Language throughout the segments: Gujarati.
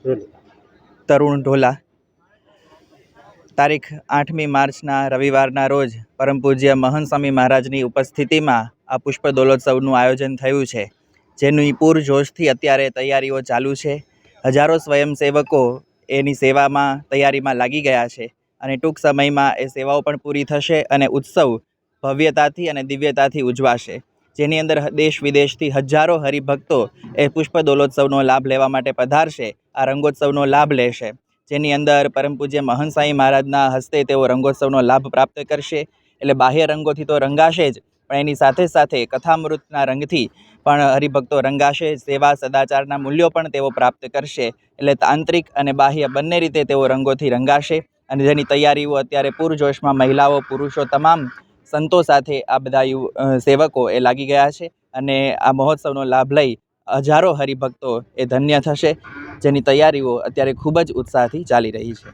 તરુણ ઢોલા. તારીખ 8મી માર્ચના રવિવારના રોજ પરમ પૂજ્ય મહંત સ્વામી મહારાજની ઉપસ્થિતિમાં આ પુષ્પ દોલોત્સવનું આયોજન થયું છે, જેની પૂરજોશથી અત્યારે તૈયારીઓ ચાલુ છે. હજારો સ્વયંસેવકો એની સેવામાં તૈયારીમાં લાગી ગયા છે અને ટૂંક સમયમાં એ સેવાઓ પણ પૂરી થશે અને ઉત્સવ ભવ્યતાથી અને દિવ્યતાથી ઉજવાશે, જેની અંદર દેશ વિદેશથી હજારો હરિભક્તો એ પુષ્પ દોલોત્સવનો લાભ લેવા માટે પધારશે, આ રંગોત્સવનો લાભ લેશે, જેની અંદર પરમ પૂજ્ય મહંત સ્વામી મહારાજના હસ્તે તેઓ રંગોત્સવનો લાભ પ્રાપ્ત કરશે. એટલે બાહ્ય રંગોથી તો રંગાશે જ, પણ એની સાથે સાથે કથામૃતના રંગથી પણ હરિભક્તો રંગાશે. સેવા સદાચારના મૂલ્યો પણ તેઓ પ્રાપ્ત કરશે. એટલે તાંત્રિક અને બાહ્ય બંને રીતે તેઓ રંગોથી રંગાશે અને જેની તૈયારીઓ અત્યારે પૂરજોશમાં મહિલાઓ, પુરુષો, તમામ સંતો સાથે આ બધા સેવકો એ લાગી ગયા છે અને આ મહોત્સવનો લાભ લઈ હજારો હરિભક્તો એ ધન્ય થશે, જેની તૈયારીઓ અત્યારે ખૂબ જ ઉત્સાહથી ચાલી રહી છે.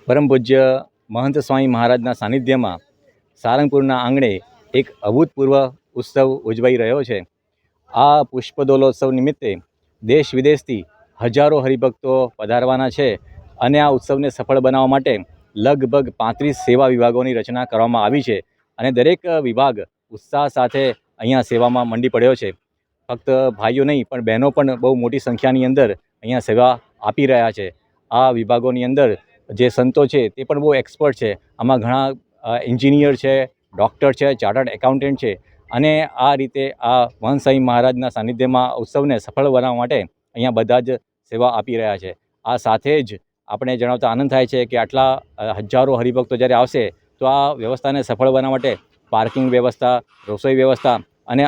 પરમ પૂજ્ય મહંત સ્વામી મહારાજના સાનિધ્યમાં સારંગપુરના આંગણે એક અભૂતપૂર્વ ઉત્સવ ઉજવાઈ રહ્યો છે. આ પુષ્પદોલોત્સવ નિમિત્તે દેશ વિદેશથી હજારો હરિભક્તો પધારવાના છે અને આ ઉત્સવને સફળ બનાવવા માટે લગભગ 35 સેવા વિભાગોની રચના કરવામાં આવી છે અને દરેક વિભાગ ઉત્સાહ સાથે અહીંયા સેવામાં મંડી પડ્યો છે. ફક્ત ભાઈઓ નહીં પણ બહેનો પણ બહુ મોટી સંખ્યાની અંદર અહીંયા સેવા આપી રહ્યા છે. આ વિભાગોની અંદર જે સંતો છે તે પણ બહુ એક્સપર્ટ છે. આમાં ઘણા એન્જિનિયર છે, ડૉક્ટર છે, ચાર્ટર્ડ એકાઉન્ટન્ટ છે અને આ રીતે આ મહંત સ્વામી મહારાજના સાનિધ્યમાં ઉત્સવને સફળ બનાવવા માટે અહીંયા બધા જ સેવા આપી રહ્યા છે. આ સાથે જ આપણે જણાવતા આનંદ થાય છે કે આટલા હજારો હરિભક્તો જ્યારે આવશે તો આ વ્યવસ્થાને સફળ બનાવવા માટે પાર્કિંગ વ્યવસ્થા, રસોઈ વ્યવસ્થા અને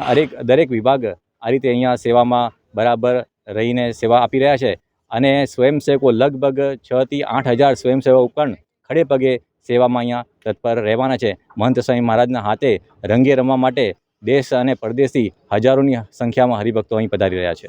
દરેક વિભાગ આ રીતે અહીંયા સેવામાં બરાબર રહીને સેવા આપી રહ્યા છે અને સ્વયંસેવકો લગભગ 6 થી 8 હજાર સ્વયંસેવકો પણ ખડે પગે સેવામાં અહીંયા તત્પર રહેવાના છે. મહંત સ્વામી મહારાજના હાથે રંગે રમવા માટે દેશ અને પરદેશથી હજારોની સંખ્યામાં હરિભક્તો અહીં પધારી રહ્યા છે.